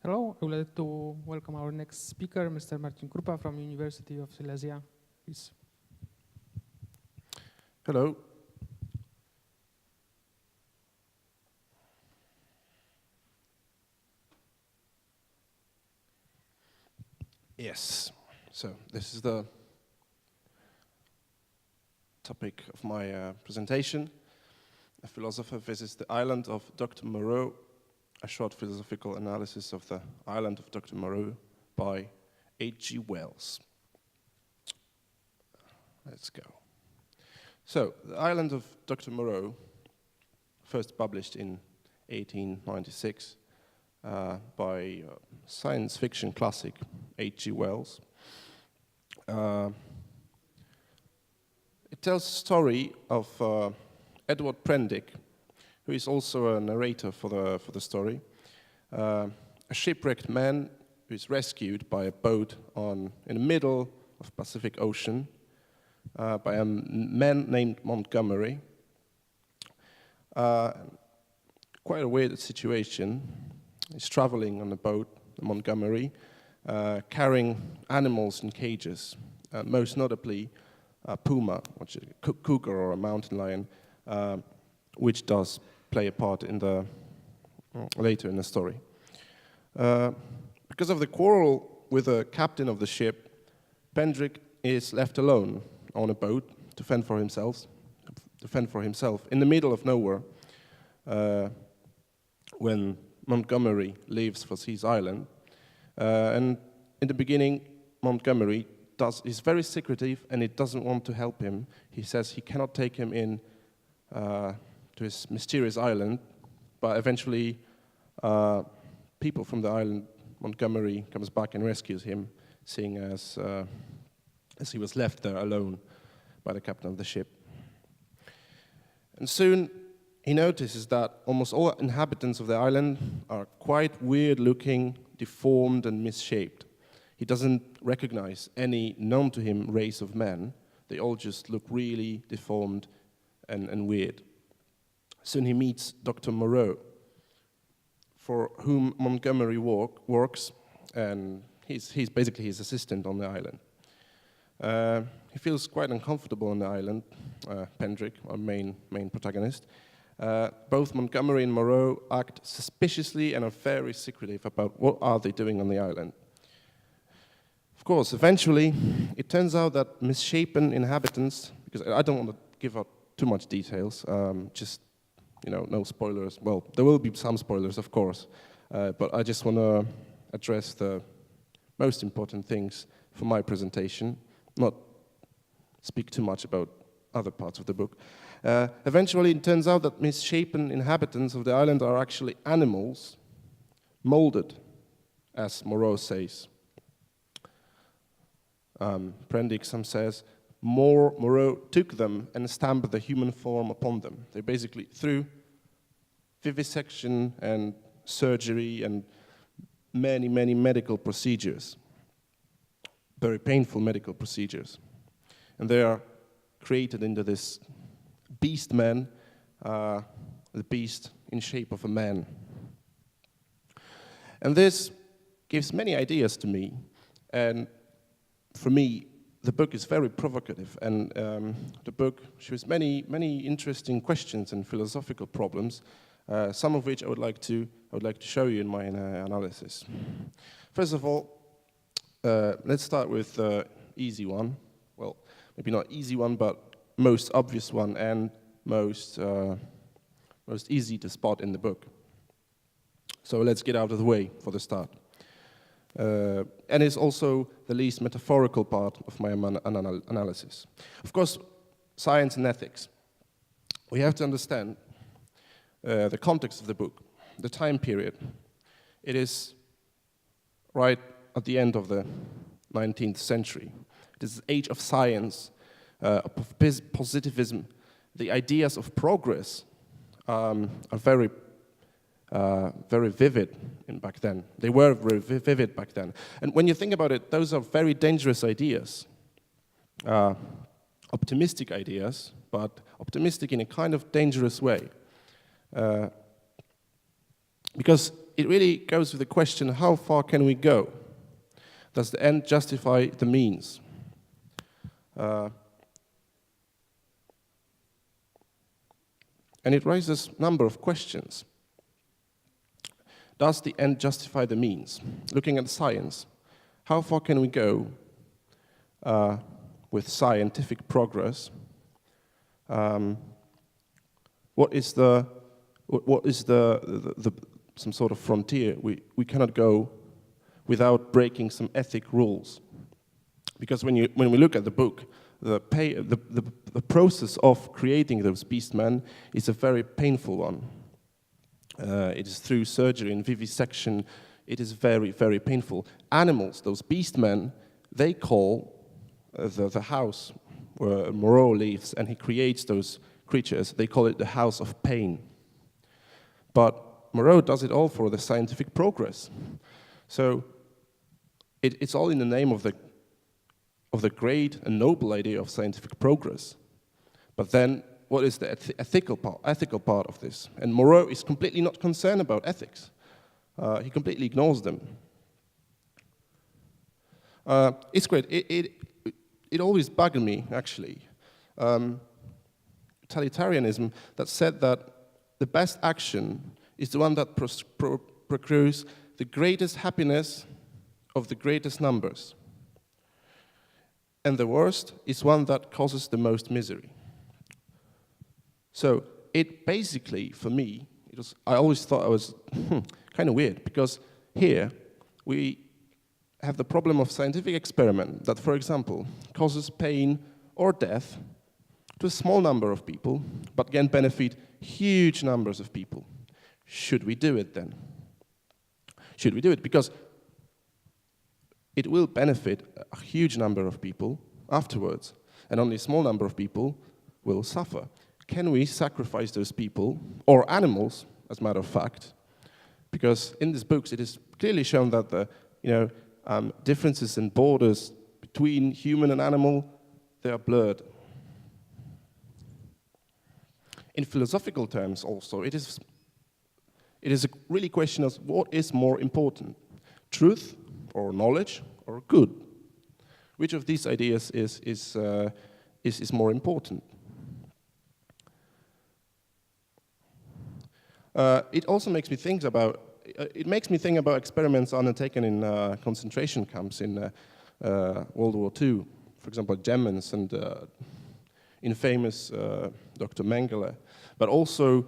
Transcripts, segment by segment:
Hello, I would like to welcome our next speaker, Mr. Marcin Krupa from University of Silesia. Please. Hello. Yes, so this is the topic of my presentation. A philosopher visits the island of Dr. Moreau, a short philosophical analysis of the Island of Dr. Moreau by H.G. Wells. Let's go. So, the Island of Dr. Moreau, first published in 1896 by science fiction classic H.G. Wells. It tells the story of Edward Prendick, who is also a narrator for the story. A shipwrecked man who is rescued by a boat in the middle of Pacific Ocean by a man named Montgomery. Quite a weird situation. He's traveling on a boat, Montgomery, carrying animals in cages, most notably a puma, which is a cougar or a mountain lion, which does play a part in later in the story. Because of the quarrel with the captain of the ship, Prendick is left alone on a boat to fend for himself in the middle of nowhere when Montgomery leaves for his island. And in the beginning, Montgomery is very secretive and it doesn't want to help him. He says he cannot take him in to his mysterious island, but eventually people from the island, Montgomery comes back and rescues him, seeing as he was left there alone by the captain of the ship. And soon he notices that almost all inhabitants of the island are quite weird-looking, deformed and misshaped. He doesn't recognize any known to him race of men. They all just look really deformed and weird. Soon he meets Dr. Moreau, for whom Montgomery works, and he's basically his assistant on the island. He feels quite uncomfortable on the island, Prendick, our main protagonist. Both Montgomery and Moreau act suspiciously and are very secretive about what are they doing on the island. Of course, eventually, it turns out that misshapen inhabitants, because I don't want to give out too much details, no spoilers. Well, there will be some spoilers, of course, but I just want to address the most important things for my presentation, not speak too much about other parts of the book. Eventually, it turns out that misshapen inhabitants of the island are actually animals, molded, as Moreau says. Prendick says, Moreau took them and stamped the human form upon them. They basically, through vivisection and surgery and many, many medical procedures, very painful medical procedures, and they are created into this beast man, the beast in shape of a man. And this gives many ideas to me, and for me, the book is very provocative, and the book shows many, many interesting questions and philosophical problems, some of which I would like to show you in my analysis. First of all, let's start with the easy one. Well, maybe not easy one, but most obvious one and most easy to spot in the book. So let's get out of the way for the start. And it's also the least metaphorical part of my analysis. Of course, science and ethics. We have to understand the context of the book, the time period. It is right at the end of the 19th century. It is the age of science, of positivism. The ideas of progress are very vivid back then. They were very vivid back then. And when you think about it, those are very dangerous ideas. Optimistic ideas, but optimistic in a kind of dangerous way. Because it really goes with the question, how far can we go? Does the end justify the means? And it raises a number of questions. Does the end justify the means? Looking at science, how far can we go with scientific progress? What is some sort of frontier? We cannot go without breaking some ethic rules, because when we look at the book, the process of creating those beastmen is a very painful one. It is through surgery and vivisection. It is very, very painful. Animals, those beastmen, they call the house where Moreau lives, and he creates those creatures, they call it the house of pain. But Moreau does it all for the scientific progress. So it's all in the name of the great and noble idea of scientific progress. But then, what is the ethical part of this? And Moreau is completely not concerned about ethics. He completely ignores them. It's great. It always bugged me, actually. Utilitarianism that said that the best action is the one that procures the greatest happiness of the greatest numbers. And the worst is one that causes the most misery. So it basically, for me, I always thought it was kind of weird, because here we have the problem of scientific experiment that, for example, causes pain or death to a small number of people, but can benefit huge numbers of people. Should we do it then? Should we do it? Because it will benefit a huge number of people afterwards, and only a small number of people will suffer. Can we sacrifice those people, or animals, as a matter of fact? Because in these books, it is clearly shown that the differences in borders between human and animal, they are blurred. In philosophical terms, also, it is a really question of what is more important, truth or knowledge or good? Which of these ideas is more important? It also makes me think about experiments undertaken in concentration camps in World War II. For example, Germans and infamous Dr. Mengele, but also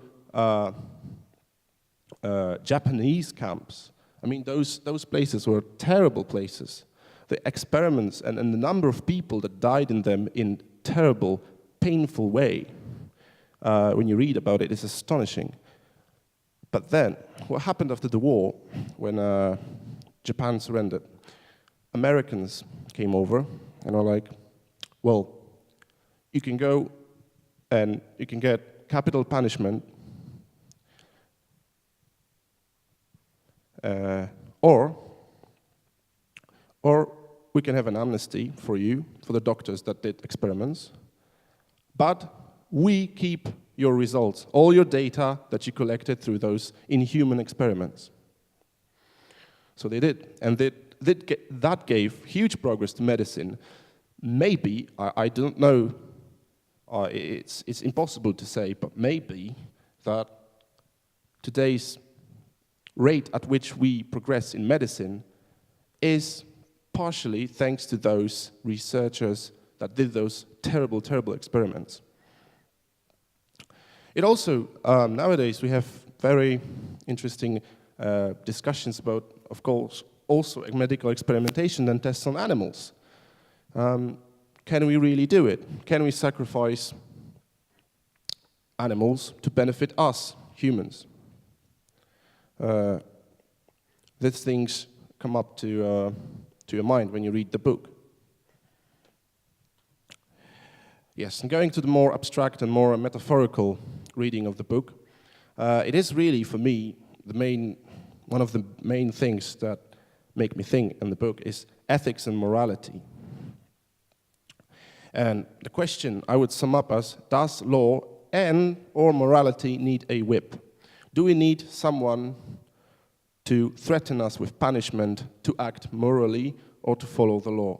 Japanese camps. I mean, those places were terrible places. The experiments and the number of people that died in them in terrible, painful way, when you read about it, is astonishing. But then, what happened after the war, when Japan surrendered? Americans came over and were like, well, you can go and you can get capital punishment, or we can have an amnesty for you, for the doctors that did experiments, but we keep your results, all your data that you collected through those inhuman experiments. So they did, and that gave huge progress to medicine. Maybe, I don't know, it's impossible to say, but maybe that today's rate at which we progress in medicine is partially thanks to those researchers that did those terrible, terrible experiments. It also, nowadays, we have very interesting discussions about, of course, also medical experimentation and tests on animals. Can we really do it? Can we sacrifice animals to benefit us, humans? These things come up to your mind when you read the book. Yes, and going to the more abstract and more metaphorical reading of the book, it is really, for me, one of the main things that make me think in the book is ethics and morality. And the question I would sum up as, does law and or morality need a whip? Do we need someone to threaten us with punishment, to act morally, or to follow the law.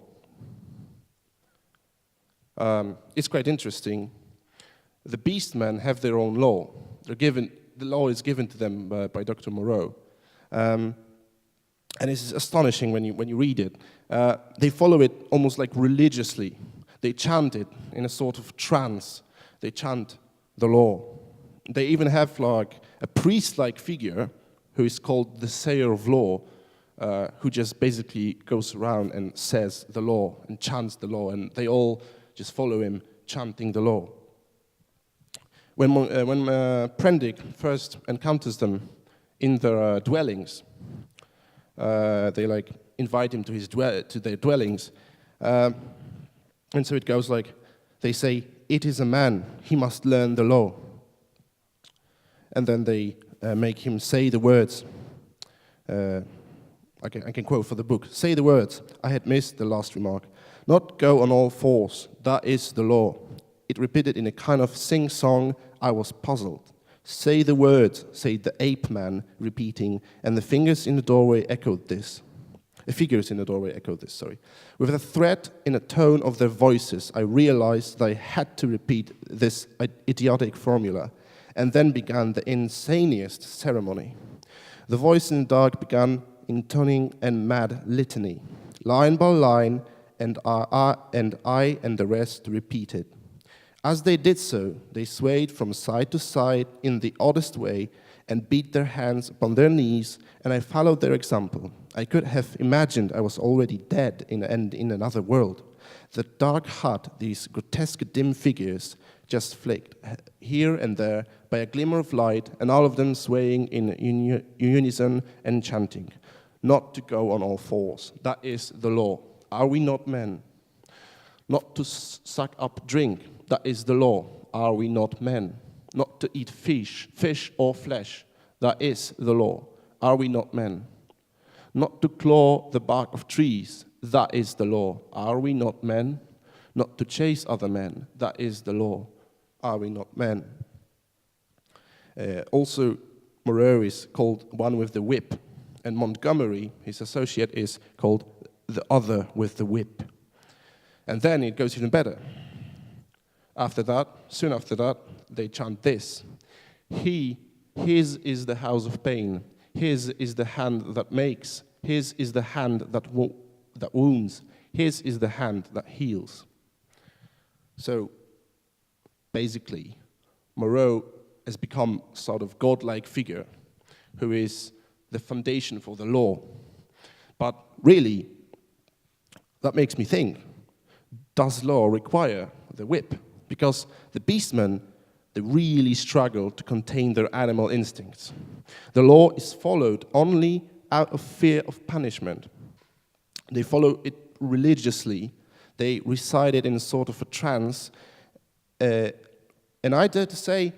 It's quite interesting. The beastmen have their own law. The law is given to them by Dr. Moreau. And it's astonishing when you read it. They follow it almost like religiously. They chant it in a sort of trance. They chant the law. They even have like a priest-like figure who is called the sayer of law, who just basically goes around and says the law and chants the law, and they all just follow him chanting the law. When Prendick first encounters them in their dwellings, they like invite him to their dwellings, and so it goes like, they say, "It is a man, he must learn the law." And then they make him say the words. I can quote for the book. "Say the words." I had missed the last remark. "Not go on all fours, that is the law." It repeated in a kind of sing-song. I was puzzled. "Say the words," said the ape man, repeating, and the fingers in the doorway echoed this. The figures in the doorway echoed this, sorry. With a threat in a tone of their voices, I realized that I had to repeat this idiotic formula, and then began the insaniest ceremony. The voice in the dark began intoning a mad litany, line by line, and I and the rest repeated. As they did so, they swayed from side to side in the oddest way and beat their hands upon their knees, and I followed their example. I could have imagined I was already dead in another world. The dark hut, these grotesque dim figures, just flicked here and there by a glimmer of light, and all of them swaying in unison and chanting. Not to go on all fours, that is the law. Are we not men? Not to suck up drink, that is the law. Are we not men? Not to eat fish or flesh, that is the law. Are we not men? Not to claw the bark of trees, that is the law. Are we not men? Not to chase other men, that is the law. Are we not men? Also, Moreau is called one with the whip, and Montgomery, his associate, is called the other with the whip. And then it goes even better. Soon after that, they chant this. His is the house of pain. His is the hand that makes. His is the hand that wounds. His is the hand that heals. So, basically, Moreau has become sort of godlike figure who is the foundation for the law. But really, that makes me think, does law require the whip? Because the beastmen, they really struggle to contain their animal instincts. The law is followed only out of fear of punishment. They follow it religiously. They recite it in a sort of a trance. And I dare to say,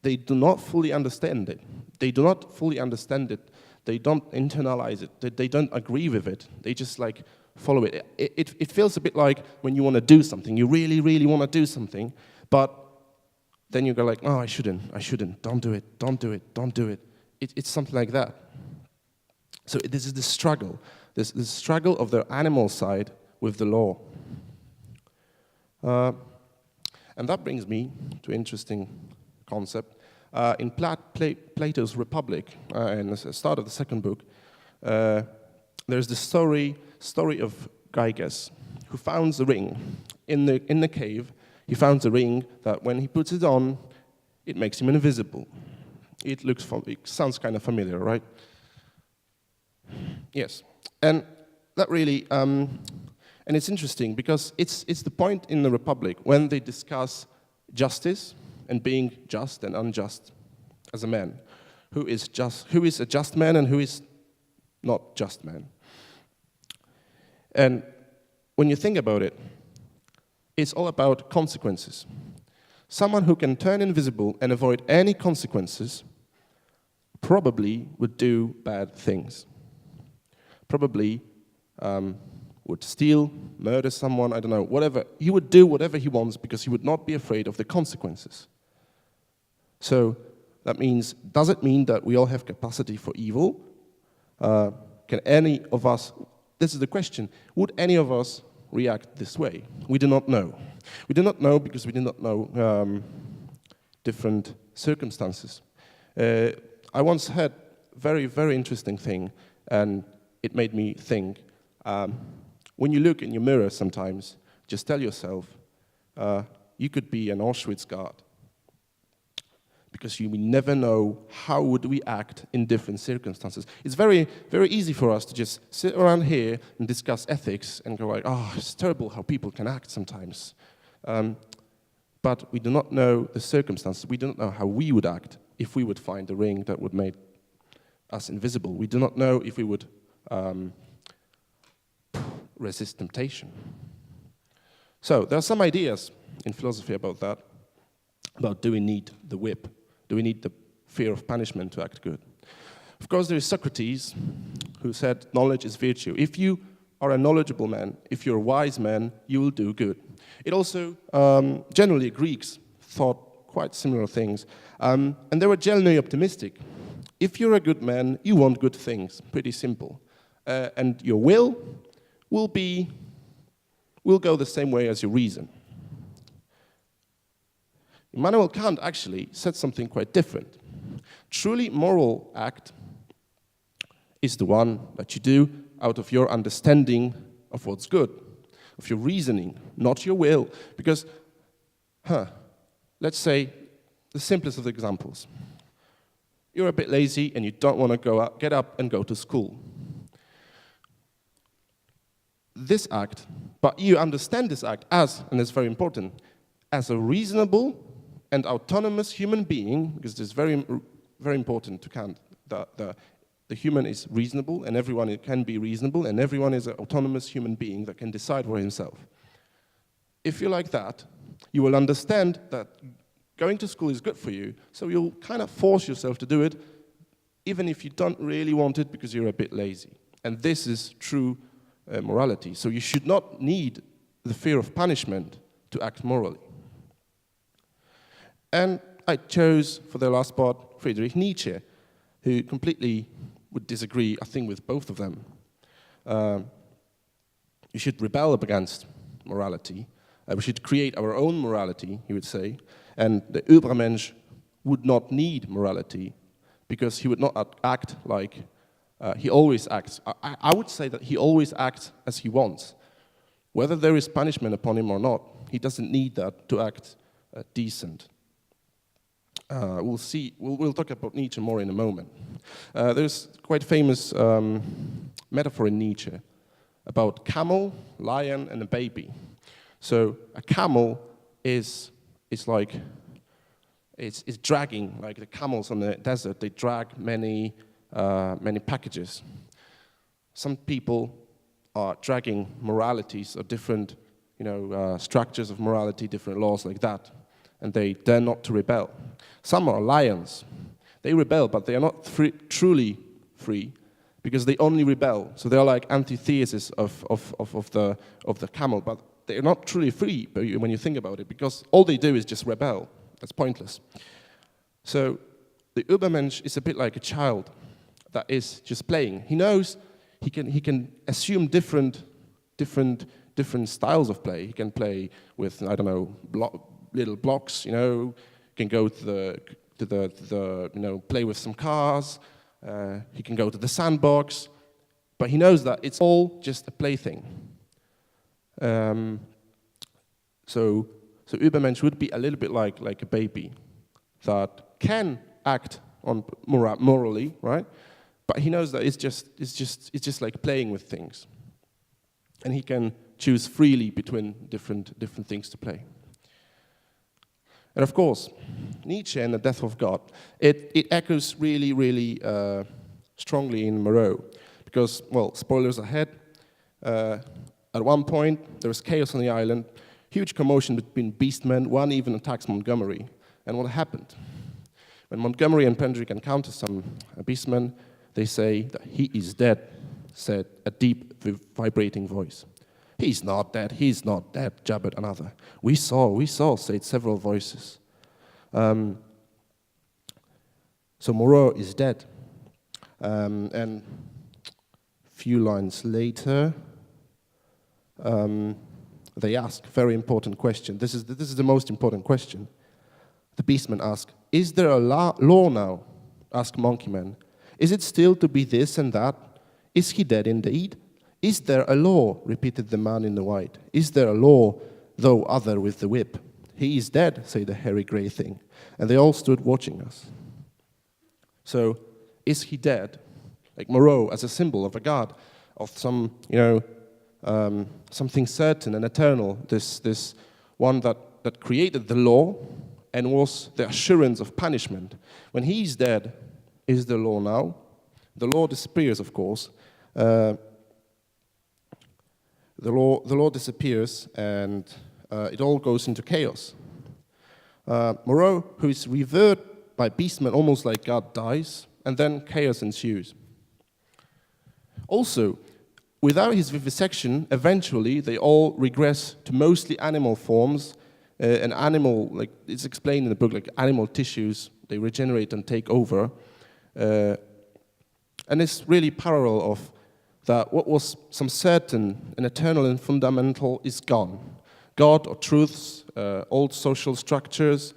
they do not fully understand it. They do not fully understand it. They don't internalize it. They don't agree with it. They just like follow it. It feels a bit like when you want to do something. You really, really want to do something, but then you go like, oh, I shouldn't, don't do it. It's something like that. So this is the struggle. This the struggle of the animal side with the law. And that brings me to an interesting concept. In Plato's Republic, in the start of the second book, there's the story of Gyges, who finds a ring in the cave. He finds a ring that when he puts it on, it makes him invisible. It sounds kind of familiar, right? Yes, and that really, and it's interesting because it's the point in the Republic when they discuss justice and being just and unjust as a man. Who is a just man and who is not just man. And when you think about it, it's all about consequences. Someone who can turn invisible and avoid any consequences probably would do bad things. Probably would steal, murder someone, I don't know, whatever. He would do whatever he wants because he would not be afraid of the consequences. So that means, does it mean that we all have capacity for evil? Can any of us, this is the question, would any of us react this way? We do not know. We do not know because we do not know different circumstances. I once had a very, very interesting thing, and it made me think. When you look in your mirror sometimes, just tell yourself, you could be an Auschwitz guard. Because you will never know how would we act in different circumstances. It's very, very easy for us to just sit around here and discuss ethics and go like, oh, it's terrible how people can act sometimes. But we do not know the circumstances. We do not know how we would act if we would find a ring that would make us invisible. We do not know if we would resist temptation. So there are some ideas in philosophy about that, about do we need the whip? Do we need the fear of punishment to act good? Of course, there is Socrates, who said knowledge is virtue. If you are a knowledgeable man, if you're a wise man, you will do good. It also, generally, Greeks thought quite similar things. And they were generally optimistic. If you're a good man, you want good things, pretty simple. And your will go the same way as your reason. Immanuel Kant actually said something quite different. Truly moral act is the one that you do out of your understanding of what's good, of your reasoning, not your will. Because, let's say, the simplest of the examples. You're a bit lazy and you don't want to get up and go to school. This act, but you understand this act as, and it's very important, as a reasonable and autonomous human being, because this is very, very important to Kant. The human is reasonable, and everyone can be reasonable, and everyone is an autonomous human being that can decide for himself. If you're like that, you will understand that going to school is good for you, so you'll kind of force yourself to do it, even if you don't really want it because you're a bit lazy. And this is true morality. So you should not need the fear of punishment to act morally. And I chose, for the last part, Friedrich Nietzsche, who completely would disagree, I think, with both of them. You should rebel against morality. We should create our own morality, he would say. And the Übermensch would not need morality because he would not act like he always acts. I would say that he always acts as he wants. Whether there is punishment upon him or not, he doesn't need that to act decent. We'll see. We'll talk about Nietzsche more in a moment. There's quite famous metaphor in Nietzsche about camel, lion, and a baby. So a camel is like it's dragging, like the camels on the desert. They drag many packages. Some people are dragging moralities or different, structures of morality, different laws like that, and they dare not to rebel. Some are lions. They rebel, but they are not truly free, because they only rebel. So they are like antithesis of the camel, but they are not truly free when you think about it, because all they do is just rebel. That's pointless. So the Übermensch is a bit like a child that is just playing. He knows he can assume different styles of play. He can play with, I don't know, little blocks. Can go to the play with some cars. He can go to the sandbox, but he knows that it's all just a plaything. So Übermensch would be a little bit like a baby that can act on morally, right? But he knows that it's just like playing with things, and he can choose freely between different things to play. And of course, Nietzsche and the death of God, it echoes really, really strongly in Moreau, because, well, spoilers ahead. At one point, there was chaos on the island, huge commotion between beastmen. One even attacks Montgomery. And what happened? When Montgomery and Pendrick encounter some beastmen, they say that he is dead, said a deep, vibrating voice. He's not dead, jabbered another. We saw, said several voices. So Moreau is dead. And few lines later, they ask a very important question. This is the most important question. The beastmen ask, "Is there a law now?" Ask Monkey Man. "Is it still to be this and that? Is he dead indeed?" "Is there a law?" repeated the man in the white. "Is there a law, though other with the whip?" "He is dead," said the hairy grey thing. And they all stood watching us. So, is he dead? Like Moreau as a symbol of a god, of some, something certain and eternal, this one that created the law and was the assurance of punishment. When he is dead, is the law now? The law disappears, of course. The law disappears, and it all goes into chaos. Moreau, who is revered by beastmen almost like God, dies, and then chaos ensues. Also, without his vivisection, eventually they all regress to mostly animal forms, and animal, like it's explained in the book, like animal tissues, they regenerate and take over. And it's really parallel of that what was some certain and eternal and fundamental is gone. God or truths, old social structures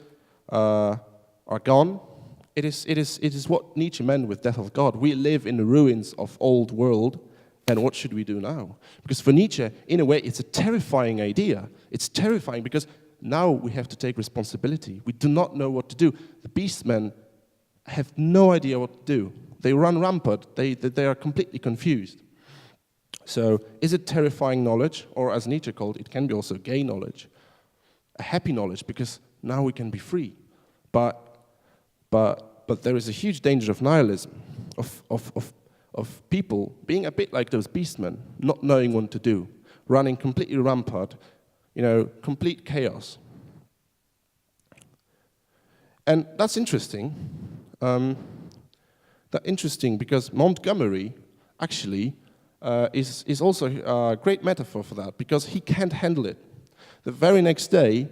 are gone. It is what Nietzsche meant with death of God. We live in the ruins of old world, and what should we do now? Because for Nietzsche, in a way, it's a terrifying idea. It's terrifying because now we have to take responsibility. We do not know what to do. The beastmen have no idea what to do. They run rampant. They are completely confused. So is it terrifying knowledge, or as Nietzsche called it, can be also gay knowledge, a happy knowledge, because now we can be free. But there is a huge danger of nihilism, of people being a bit like those beastmen, not knowing what to do, running completely rampant, complete chaos. And that's interesting. Because Montgomery actually is also a great metaphor for that, because he can't handle it. The very next day,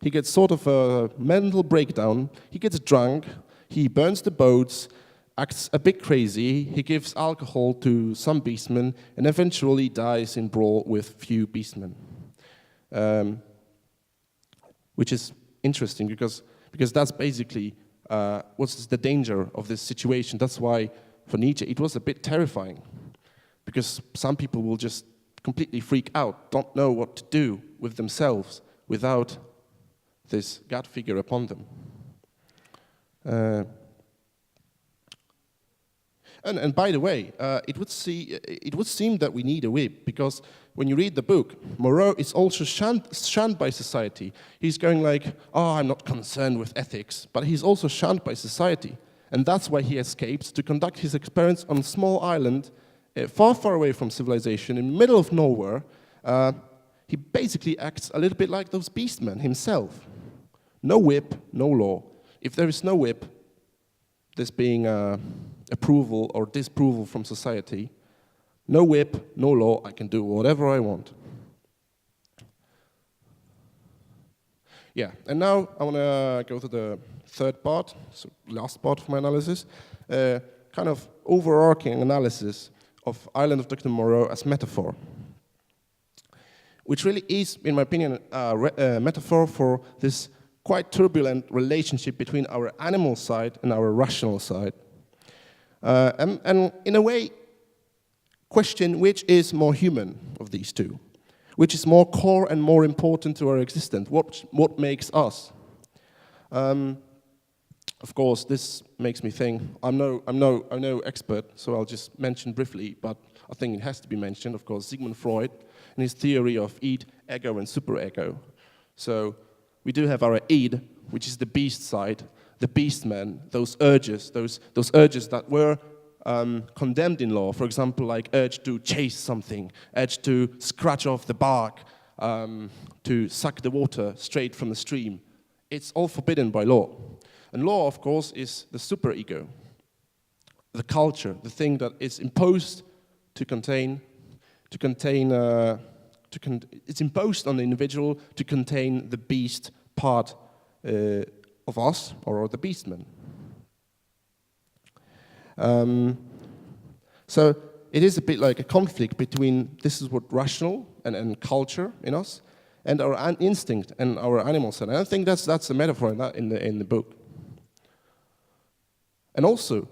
he gets sort of a mental breakdown, he gets drunk, he burns the boats, acts a bit crazy, he gives alcohol to some beastmen, and eventually dies in brawl with few beastmen. Which is interesting, because that's basically what's the danger of this situation. That's why, for Nietzsche, it was a bit terrifying. Because some people will just completely freak out, don't know what to do with themselves without this God figure upon them. And by the way, it would seem that we need a whip, because when you read the book, Moreau is also shunned by society. He's going like, "Oh, I'm not concerned with ethics," but he's also shunned by society. And that's why he escapes to conduct his experiments on a small island, far, far away from civilization, in the middle of nowhere. He basically acts a little bit like those beastmen himself. No whip, no law. If there is no whip, this being approval or disapproval from society, no whip, no law, I can do whatever I want. Yeah, and now I want to go to the third part, so last part of my analysis, kind of overarching analysis of Island of Doctor Moreau as metaphor, which really is, in my opinion, a metaphor for this quite turbulent relationship between our animal side and our rational side. And in a way, question which is more human of these two, which is more core and more important to our existence, what makes us. Of course, this makes me think, I'm no expert, so I'll just mention briefly, but I think it has to be mentioned, of course, Sigmund Freud and his theory of id, ego, and superego. So we do have our id, which is the beast side, the beastmen, those urges that were condemned in law, for example, like urge to chase something, urge to scratch off the bark, to suck the water straight from the stream. It's all forbidden by law. And law, of course, is the superego, the culture, the thing that is imposed it's imposed on the individual to contain the beast part of us, or the beastman. So it is a bit like a conflict between this is what rational and culture in us, and our instinct and our animal side. And I think that's a metaphor in the book. And also,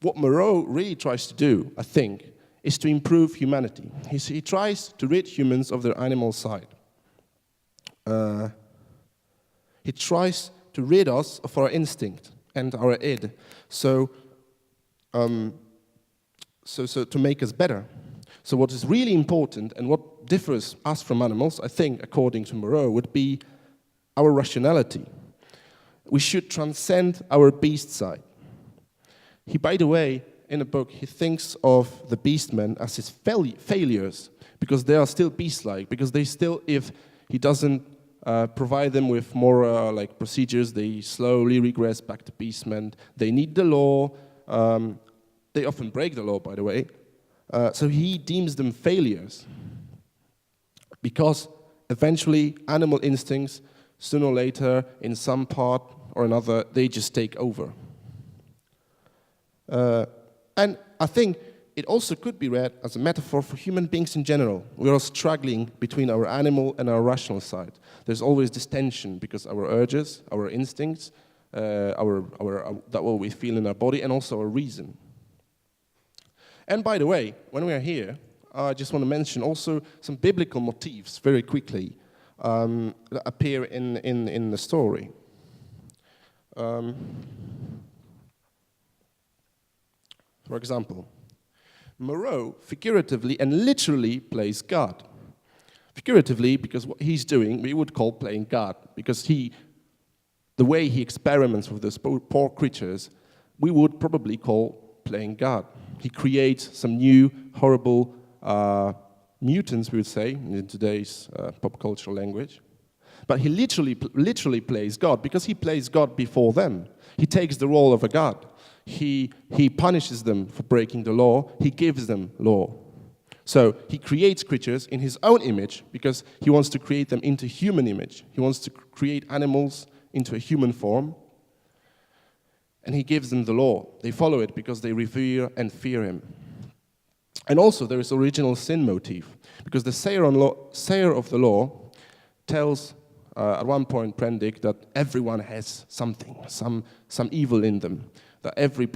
what Moreau really tries to do, I think, is to improve humanity. He tries to rid humans of their animal side. He tries to rid us of our instinct and our id, so to make us better. So what is really important and what differs us from animals, I think, according to Moreau, would be our rationality. We should transcend our beast side. He, by the way, in the book, he thinks of the beastmen as his failures, because they are still beast-like, because they still, if he doesn't provide them with more like procedures, they slowly regress back to beastmen. They need the law. They often break the law, by the way. So he deems them failures, because eventually animal instincts, sooner or later, in some part or another, they just take over. And I think it also could be read as a metaphor for human beings in general. We are struggling between our animal and our rational side. There's always this tension because our urges, our instincts, that what we feel in our body, and also our reason. And by the way, when we are here, I just want to mention also some biblical motifs very quickly that appear in the story. For example, Moreau figuratively and literally plays God. Figuratively, because what he's doing, we would call playing God, because the way he experiments with those poor creatures, we would probably call playing God. He creates some new, horrible mutants, we would say, in today's pop cultural language. But he literally plays God, because he plays God before them. He takes the role of a God. He punishes them for breaking the law. He gives them law. So he creates creatures in his own image, because he wants to create them into human image. He wants to create animals into a human form. And he gives them the law. They follow it because they revere and fear him. And also there is original sin motif, because the sayer of the law tells at one point Prendick that everyone has something, some evil in them. That every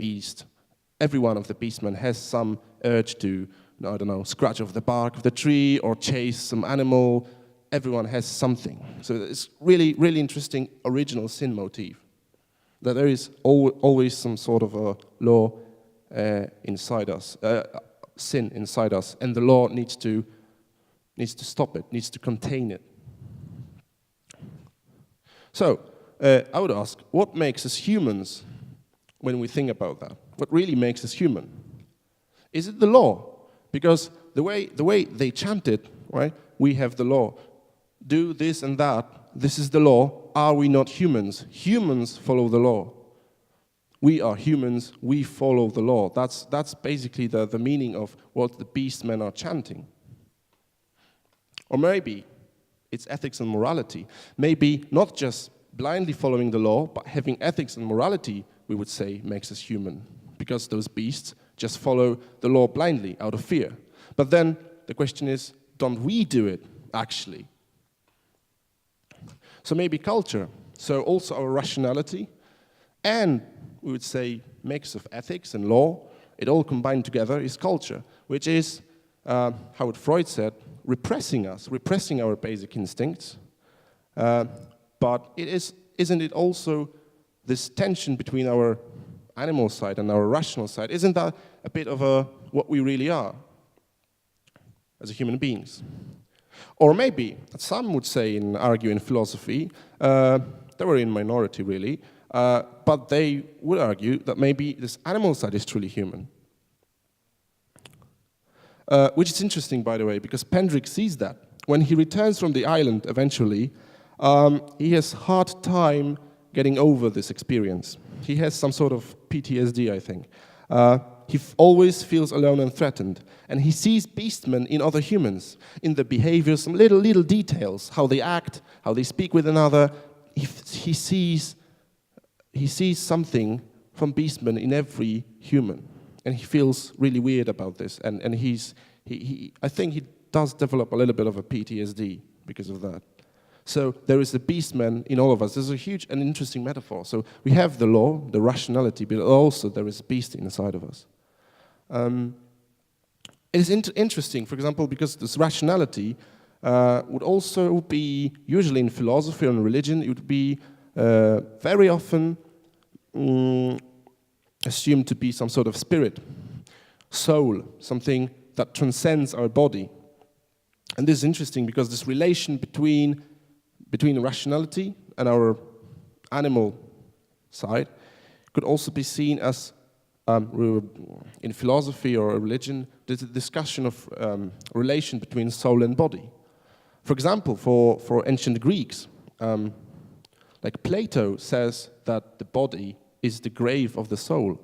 one of the beastmen has some urge to, I don't know, scratch off the bark of the tree or chase some animal. Everyone has something. So it's really, really interesting original sin motif. That there is always some sort of a law inside us, sin inside us, and the law needs to stop it, needs to contain it. So I would ask, what makes us humans? When we think about that, what really makes us human? Is it the law? Because the way they chant it, right? We have the law. Do this and that. This is the law. Are we not humans? Humans follow the law. We are humans. We follow the law. That's basically the meaning of what the beastmen are chanting. Or maybe it's ethics and morality. Maybe not just blindly following the law, but having ethics and morality, we would say, makes us human, because those beasts just follow the law blindly out of fear. But then the question is, don't we do it, actually? So maybe culture, so also our rationality, and we would say mix of ethics and law, it all combined together is culture, which is, how Freud said, repressing us, repressing our basic instincts. But isn't it also this tension between our animal side and our rational side? Isn't that a bit of what we really are as human beings? Or maybe, some would say and argue in philosophy, they were in minority really, but they would argue that maybe this animal side is truly human. Which is interesting, by the way, because Pendrick sees that. When he returns from the island eventually, he has hard time getting over this experience. He has some sort of PTSD, I think. He always feels alone and threatened. And he sees beastmen in other humans, in the behavior, some little details, how they act, how they speak with another. He sees something from beastmen in every human. and he feels really weird about this, and I think he does develop a little bit of a PTSD because of that. So there is the beastman in all of us. There's a huge and interesting metaphor. So we have the law, the rationality, but also there is a beast inside of us. It is interesting, for example, because this rationality would also be, usually in philosophy and religion, it would be very often assumed to be some sort of spirit, soul, something that transcends our body. And this is interesting because this relation between rationality and our animal side could also be seen as, in philosophy or religion, there's a discussion of relation between soul and body. For example, for ancient Greeks, like Plato says that the body is the grave of the soul.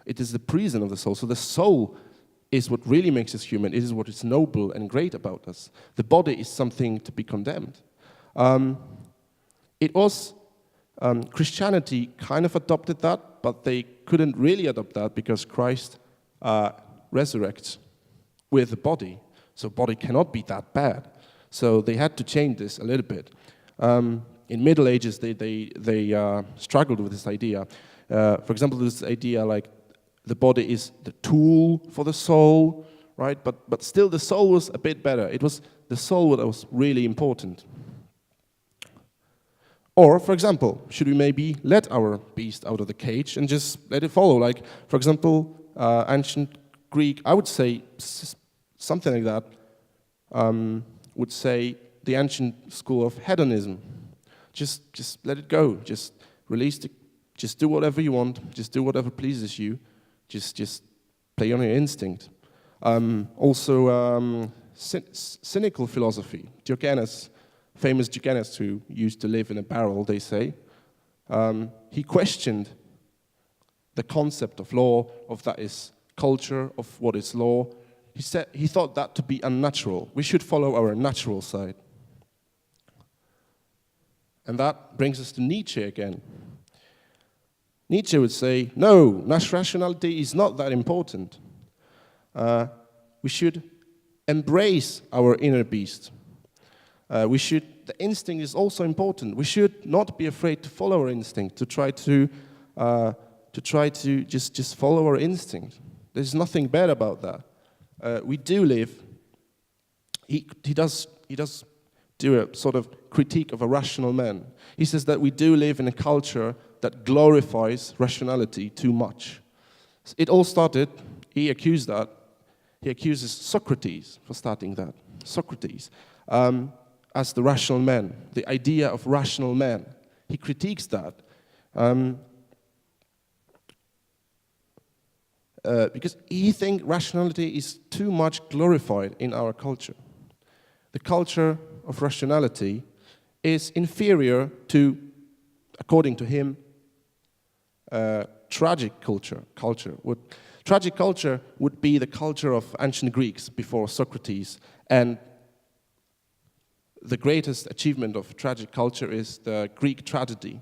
It is the prison of the soul. So the soul is what really makes us human. It is what is noble and great about us. The body is something to be condemned. It was Christianity kind of adopted that, but they couldn't really adopt that because Christ resurrects with the body. So body cannot be that bad. So they had to change this a little bit. In Middle Ages, they struggled with this idea. For example, this idea like the body is the tool for the soul, right? But still the soul was a bit better. It was the soul that was really important. Or, for example, should we maybe let our beast out of the cage and just let it follow? Like, for example, ancient Greek, I would say something like that, would say the ancient school of hedonism. Just let it go. Just release the, just do whatever you want. Just do whatever pleases you. Just play on your instinct. Also, cynical philosophy. Diogenes, famous Diogenes who used to live in a barrel, they say, he questioned the concept of law, of that is culture, of what is law. He thought that to be unnatural. We should follow our natural side. And that brings us to Nietzsche again. Nietzsche would say, no, rationality is not that important. We should embrace our inner beast. The instinct is also important. We should not be afraid to follow our instinct, to try to just follow our instinct. There's nothing bad about that. We do live. He does do a sort of critique of a rational man. He says that we do live in a culture that glorifies rationality too much. It all started. He accuses Socrates for starting that. Socrates. As the rational man, the idea of rational man. He critiques that. Because he thinks rationality is too much glorified in our culture. The culture of rationality is inferior to, according to him, tragic culture. Tragic culture would be the culture of ancient Greeks before Socrates, and the greatest achievement of tragic culture is the Greek tragedy,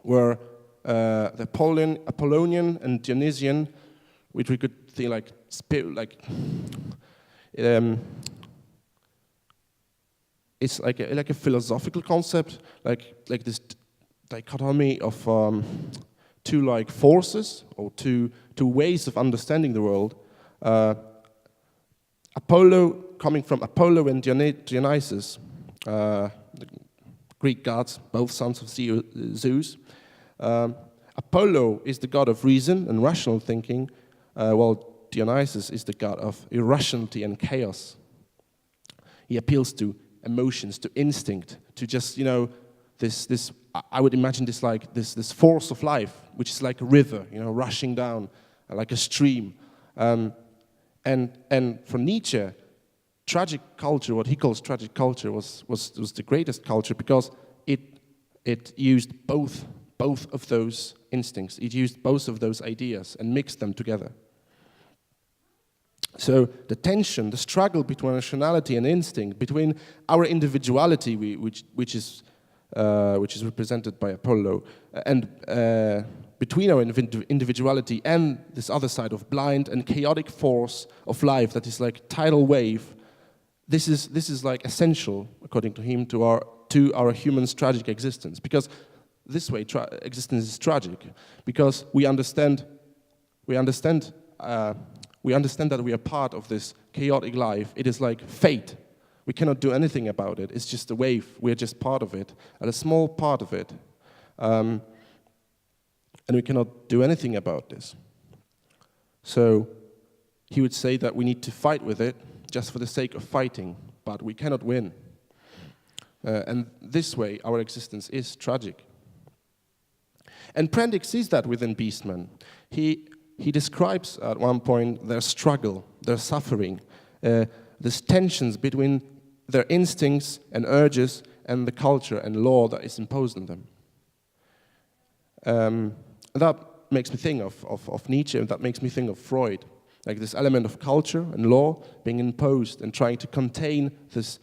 where the Apollonian and Dionysian, which we could think like it's like a philosophical concept, like this dichotomy of two like forces or two ways of understanding the world. Apollo, coming from Apollo and Dionysus, the Greek gods, both sons of Zeus. Apollo is the god of reason and rational thinking, while Dionysus is the god of irrationality and chaos. He appeals to emotions, to instinct, to just, this I would imagine this force of life, which is like a river, rushing down, like a stream. And for Nietzsche, tragic culture, what he calls tragic culture, was the greatest culture because it used both of those instincts. It used both of those ideas and mixed them together. So the tension, the struggle between rationality and instinct, between our individuality, which is represented by Apollo, and between our individuality and this other side of blind and chaotic force of life that is like tidal wave, this is like essential, according to him, to our human's tragic existence. Because this way, existence is tragic, because we understand that we are part of this chaotic life. It is like fate. We cannot do anything about it. It's just a wave. We're just part of it, and a small part of it. And we cannot do anything about this. So he would say that we need to fight with it just for the sake of fighting, but we cannot win. And this way, our existence is tragic. And Prendick sees that within beastmen. He describes at one point their struggle, their suffering, these tensions between their instincts and urges and the culture and law that is imposed on them. That makes me think of Nietzsche, and that makes me think of Freud, like this element of culture and law being imposed and trying to contain this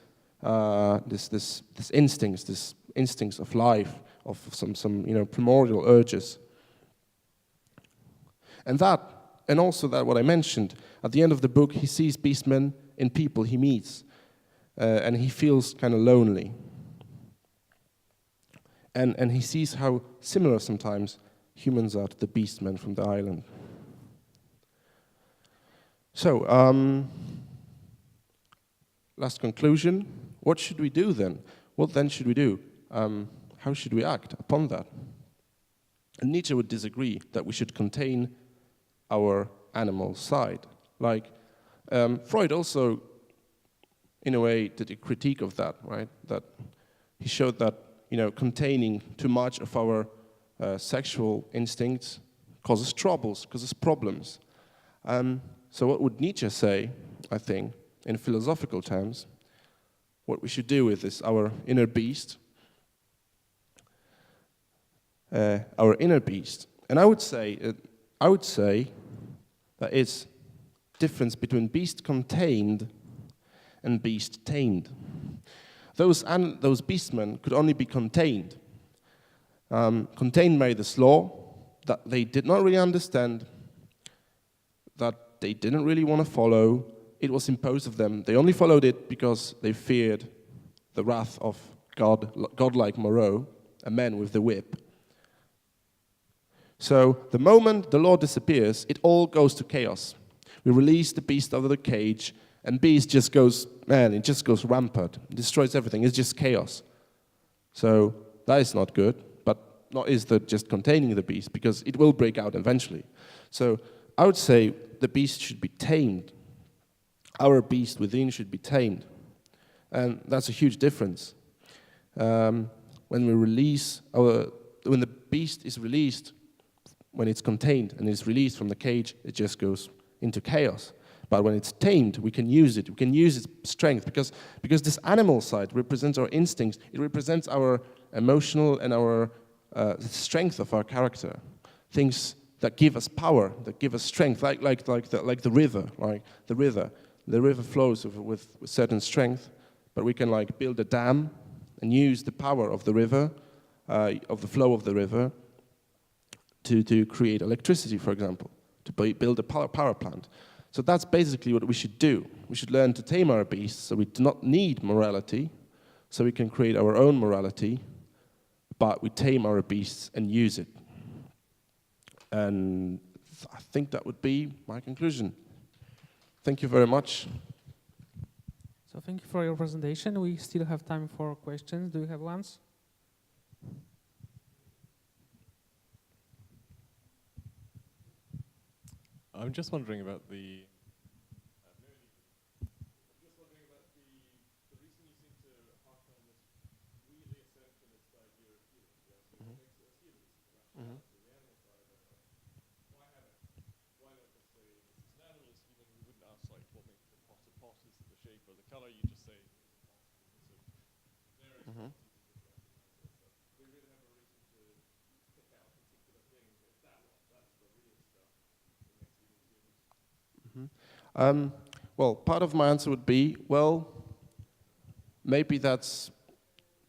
instincts of life, of some primordial urges. And also that what I mentioned, at the end of the book, he sees beastmen in people he meets, and he feels kind of lonely. And he sees how similar sometimes humans are to the beastmen from the island. So, last conclusion, what should we do then? What then should we do? How should we act upon that? And Nietzsche would disagree that we should contain our animal side. Like, Freud also, in a way, did a critique of that, right? That he showed that, containing too much of our sexual instincts causes troubles, causes problems. So what would Nietzsche say, I think, in philosophical terms, what we should do with this, our inner beast? Our inner beast. And I would say that it's difference between beast contained and beast tamed. Those beastmen could only be contained. Contained by this law that they did not really understand, that they didn't really want to follow. It was imposed of them. They only followed it because they feared the wrath of God-like Moreau, a man with the whip. So the moment the law disappears, it all goes to chaos. We release the beast out of the cage, and beast just goes, it just goes rampant. It destroys everything. It's just chaos. So that is not good, but not is that just containing the beast, because it will break out eventually. So I would say the beast should be tamed. Our beast within should be tamed. And that's a huge difference. When the beast is released, when it's contained and is released from the cage, it just goes into chaos. But when it's tamed, we can use it. We can use its strength, because this animal side represents our instincts. It represents our emotional and our the strength of our character. Things that give us power, that give us strength, like the river. Like the river flows with certain strength, but we can like build a dam and use the power of the river, of the flow of the river, to create electricity, for example, to build a power plant. So that's basically what we should do. We should learn to tame our beasts, so we do not need morality, so we can create our own morality, but we tame our beasts and use it. And I think that would be my conclusion. Thank you very much. So thank you for your presentation. We still have time for questions. Do you have ones? I'm just wondering about the reason you seem to harp on this really essentialist idea of healing. So what makes us healers? The animal side. Why not just say this is an animal? Even we wouldn't ask like what makes the pot a pot? Is it the shape or the color? You just say there is. We really have a reason to pick out particular things. It's that one. That's the real stuff. Well, part of my answer would be, well, maybe that's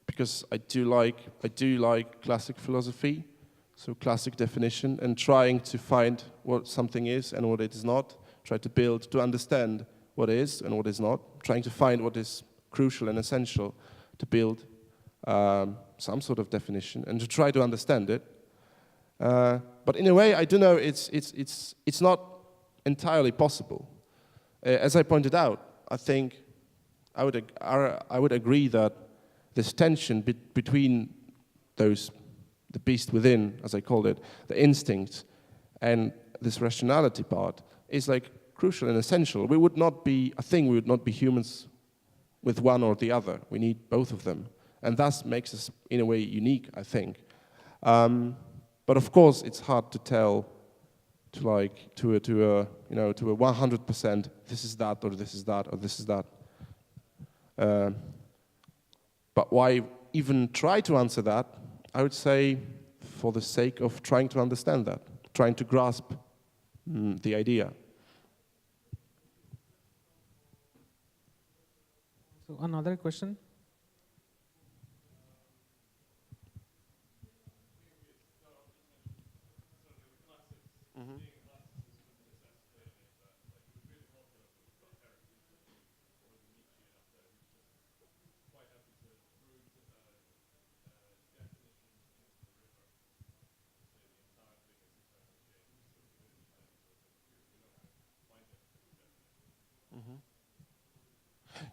because I do like classic philosophy, so classic definition, and trying to find what something is and what it is not, try to build, to understand what is and what is not, trying to find what is crucial and essential to build some sort of definition and to try to understand it. But in a way, I do know it's not entirely possible. As I pointed out, I think I would agree that this tension between the beast within, as I called it, the instincts, and this rationality part is like crucial and essential. We would not be humans with one or the other. We need both of them, and thus makes us in a way unique, I think. But of course, it's hard to tell to a 100%. This is that, or this is that, or this is that. But why even try to answer that? I would say, for the sake of trying to understand that, trying to grasp the idea. So another question.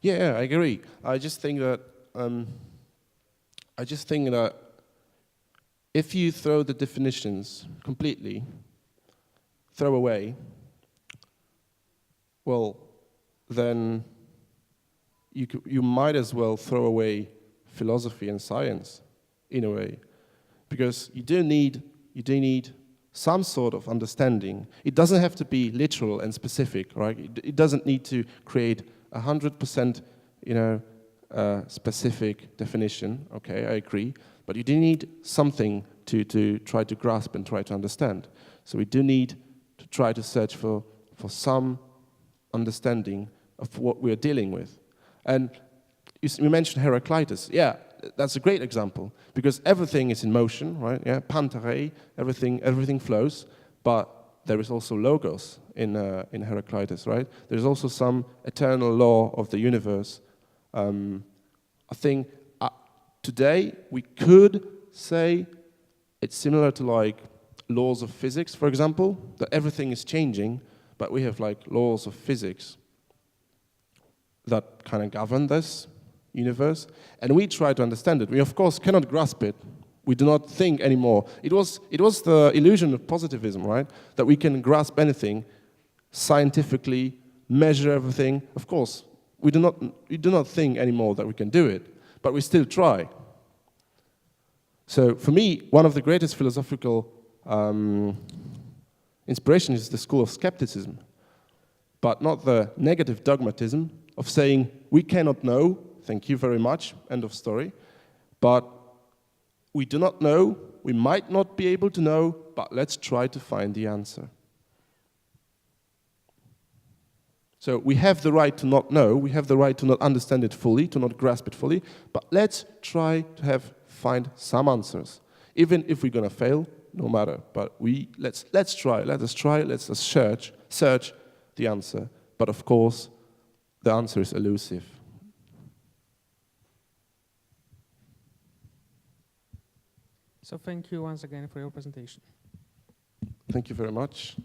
Yeah, I agree. I just think that if you throw the definitions completely, throw away, well, then you might as well throw away philosophy and science, in a way, because you do need some sort of understanding. It doesn't have to be literal and specific, right? It doesn't need to create 100%, specific definition. Okay, I agree. But you do need something to try to grasp and try to understand. So we do need to try to search for some understanding of what we're dealing with. And you mentioned Heraclitus. Yeah, that's a great example, because everything is in motion, right? Yeah, pantarei, everything flows, but there is also logos in Heraclitus, right? There's also some eternal law of the universe. I think today we could say it's similar to like laws of physics, for example, that everything is changing, but we have like laws of physics that kind of govern this universe, and we try to understand it. We of course cannot grasp it. We do not think anymore. It was the illusion of positivism, right? That we can grasp anything scientifically, measure everything. Of course, we do not think anymore that we can do it, but we still try. So for me, one of the greatest philosophical inspirations is the school of skepticism, but not the negative dogmatism of saying we cannot know, thank you very much, end of story, but we do not know, we might not be able to know, but let's try to find the answer. So we have the right to not know, we have the right to not understand it fully, to not grasp it fully, but let's try to find some answers. Even if we're going to fail, no matter, but let's try, let's search the answer. But of course, the answer is elusive. So thank you once again for your presentation. Thank you very much.